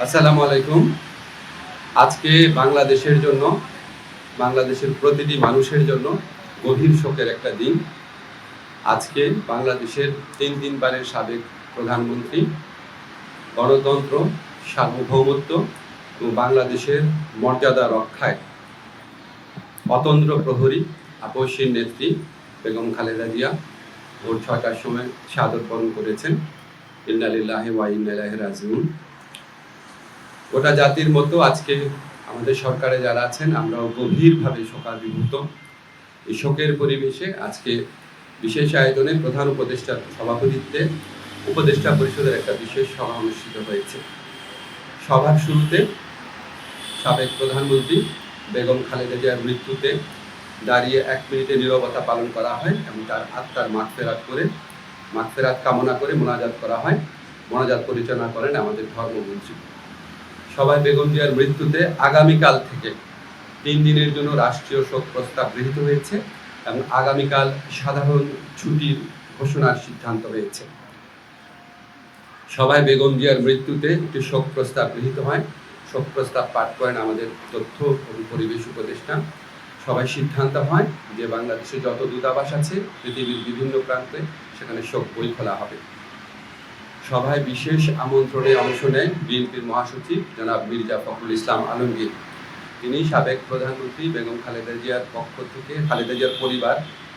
আসসালামু আলাইকুম। আজকে বাংলাদেশের জন্য, বাংলাদেশের প্রতিটি মানুষের জন্য গভীর শোকের একটা দিন। আজকে বাংলাদেশের 3 বারের সাবেক প্রধানমন্ত্রী, গণতন্ত্র, সার্বভৌমত্ব এবং বাংলাদেশের মর্যাদা রক্ষায় অতন্দ্র প্রহরী, আপসীর নেত্রী বেগম খালেদা জিয়া ভোর 6টার সময় শাহাদত বরণ করেছেন। ইন্না লিল্লাহি ওয়া ইন্না ইলাইহি রাজিউন। গোটা জাতির মতো আজকে আমাদের সরকারে যারা আছেন আমরাও গভীরভাবে শোকাভিভূত। এই শোকের পরিবেশে আজকে বিশেষ আয়োজনে প্রধান উপদেষ্টার সভাপতিত্বে উপদেষ্টা পরিষদের একটা বিশেষ সভা অনুষ্ঠিত হয়েছে। সভার শুরুতে সাবেক প্রধানমন্ত্রী বেগম খালেদা জিয়ার মৃত্যুতে দাঁড়িয়ে 1 মিনিটে নীরবতা পালন করা হয় এবং তার আত্মার মাগফিরাত কামনা করে মোনাজাত করা হয়। মোনাজাত পরিচালনা করেন আমাদের ধর্মমন্ত্রী। সবাই বেগম জিয়ার মৃত্যুতে আগামীকাল থেকে 3 দিনের জন্য রাষ্ট্রীয় শোক প্রস্তাব গৃহীত হয়েছে এবং আগামীকাল সাধারণ ছুটির ঘোষণার সিদ্ধান্ত হয়েছে। সবাই বেগম জিয়ার মৃত্যুতে একটি শোক প্রস্তাব গৃহীত হয়। শোক প্রস্তাব পাঠ করেন আমাদের তথ্য এবং পরিবেশ উপদেষ্টা। সবাই সিদ্ধান্ত হয় যে বাংলাদেশে যত দূতাবাস আছে পৃথিবীর বিভিন্ন প্রান্তে সেখানে শোক বই খোলা হবে। সভায় বিশেষ আমন্ত্রণে অংশ নেন বিএনপির মহাসচিব জনাব মির্জা ফখরুল ইসলাম আলমগীর। তিনি সাবেক প্রধানমন্ত্রী বেগম খালেদা জিয়ার পক্ষ থেকে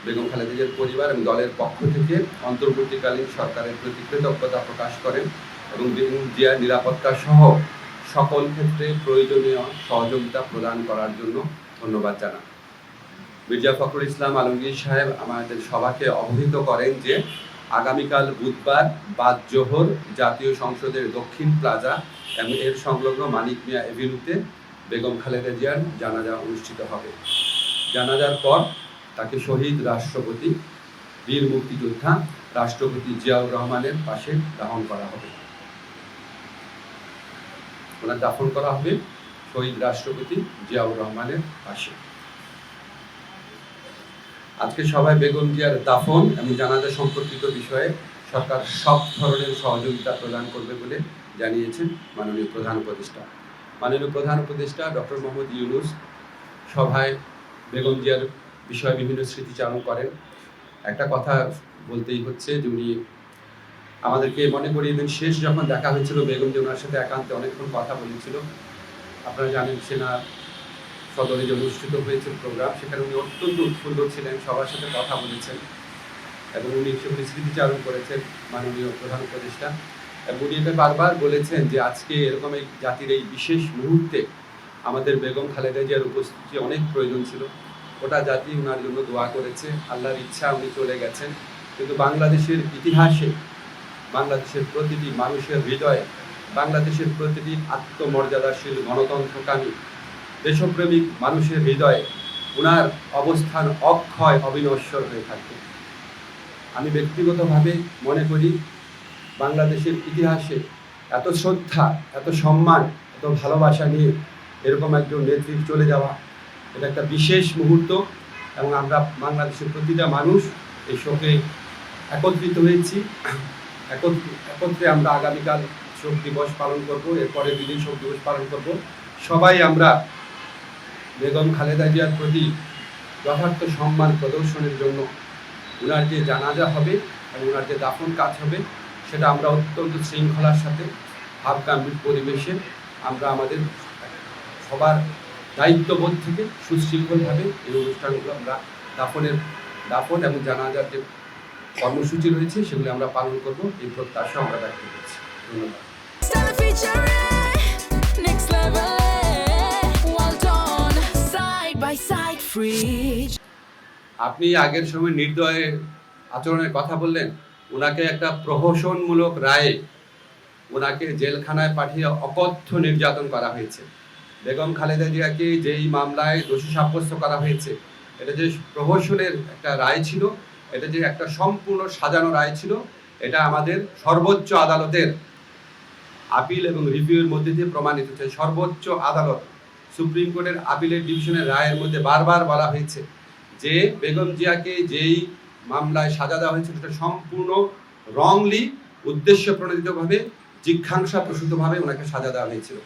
বেগম খালেদা জিয়ার পরিবার এবং দলের পক্ষ থেকে অন্তর্বর্তীকালীন সরকারের প্রতি কৃতজ্ঞতা প্রকাশ করেন এবং বেগম জিয়ার নিরাপত্তা সহ সকল ক্ষেত্রে প্রয়োজনীয় সহযোগিতা প্রদান করার জন্য ধন্যবাদ জানান। মির্জা ফখরুল ইসলাম আলমগীর সাহেব আমাদের সভাকে অবহিত করেন যে আগামীকাল বুধবার বাদ জোহর জাতীয় সংসদের দক্ষিণ প্লাজা এবং এর সংলগ্ন মানিক মিয়া এভিনিউতে বেগম খালেদা জিয়ার জানাজা অনুষ্ঠিত হবে। জানাজার পর তাকে শহীদ রাষ্ট্রপতি, বীর মুক্তিযোদ্ধা রাষ্ট্রপতি জিয়াউর রহমানের পাশে দাফন করা হবে। ওনার দাফন করা হবে শহীদ রাষ্ট্রপতি জিয়াউর রহমানের পাশে। আজকে সবাই বেগম জিয়ার দাফন এবং জানাজা সম্পর্কিত বিষয়ে সরকার সব ধরনের সহযোগিতা প্রদান করবে বলে জানিয়েছেন মাননীয় প্রধান উপদেষ্টা। মাননীয় প্রধান উপদেষ্টা ডক্টর মোহাম্মদ ইউনূস সভায় বেগম জিয়ার বিষয়ে বিভিন্ন স্মৃতিচারণ করেন। একটা কথা বলতেই হচ্ছে যে উনি আমাদেরকে মনে করিয়ে দেন, শেষ যখন দেখা হয়েছিল বেগম জিয়া ওনার সাথে একান্তে অনেকক্ষণ কথা বলেছিল। আপনারা জানেন সেনা সদরে যে অনুষ্ঠিত হয়েছে প্রোগ্রাম, সেখানে উনি অত্যন্ত উৎফুল্ল ছিলেন, সবার সাথে কথা বলেছেন এবং উনি সেগুলি স্মৃতিচারণ করেছেন মাননীয় প্রধান উপদেষ্টা। এবং উনি এটা বারবার বলেছেন যে আজকে এরকম এই জাতির এই বিশেষ মুহূর্তে আমাদের বেগম খালেদা জিয়ার উপস্থিতি অনেক প্রয়োজন ছিল। গোটা জাতি ওনার জন্য দোয়া করেছে, আল্লাহর ইচ্ছা উনি চলে গেছেন। কিন্তু বাংলাদেশের ইতিহাসে, বাংলাদেশের প্রতিটি মানুষের হৃদয়ে, বাংলাদেশের প্রতিটি আত্মমর্যাদাশীল গণতন্ত্রকামী দেশপ্রেমিক মানুষের হৃদয়ে ওনার অবস্থান অক্ষয় অবিনশ্বর হয়ে থাকবে। আমি ব্যক্তিগতভাবে মনে করি বাংলাদেশের ইতিহাসে এত শ্রদ্ধা, এত সম্মান, এত ভালোবাসা নিয়ে এরকম একজন নেত্রী চলে যাওয়া, এটা একটা বিশেষ মুহূর্ত এবং আমরা বাংলাদেশের প্রতিটা মানুষ এই শোকে একত্রিত হয়েছি। একত্রে আমরা আগামীকাল শোক দিবস পালন করব, এরপরে 2 দিন শোক দিবস পালন করব। সবাই আমরা বেগম খালেদা জিয়ার প্রতি যথার্থ সম্মান প্রদর্শনের জন্য ওনার যে জানাজা হবে এবং ওনার যে দাফন কাজ হবে সেটা আমরা অত্যন্ত শৃঙ্খলার সাথে ভাবগাম্ভীর পরিবেশে আমরা আমাদের সবার দায়িত্ববোধ থেকে সুশৃঙ্খলভাবে এই অনুষ্ঠানগুলো আমরা দাফন এবং জানাজার যে কর্মসূচি রয়েছে সেগুলো আমরা পালন করব, এই প্রত্যাশা আমরা ব্যক্ত করছি। ধন্যবাদ। আপনি আগের সময় নির্দয় আচরণের কথা বললেন, ওনাকে একটা প্রহসনমূলক রায়ে ওনাকে জেলখানায় পাঠিয়ে অকথ্য নির্যাতন করা হয়েছে। বেগম খালেদা জিয়াকে যেই মামলায় দোষী সাব্যস্ত করা হয়েছে, এটা যে প্রহসনের একটা রায় ছিল, এটা যে একটা সম্পূর্ণ সাজানো রায় ছিল, এটা আমাদের সর্বোচ্চ আদালতের আপিল এবং রিভিউর মধ্যে দিয়ে প্রমাণিত হয়েছে। সর্বোচ্চ আদালত সুপ্রিম কোর্টের আপিলের ডিভিশনের রায়ের মধ্যে বারবার বলা হয়েছে যে বেগম জিয়াকে যেই মামলায় সাজা দেওয়া হয়েছে সেটা সম্পূর্ণ রংলি, উদ্দেশ্য প্রণোদিতভাবে জিজ্ঞাসাপ্রসূতভাবে ওনাকে সাজা দেওয়া হয়েছিল।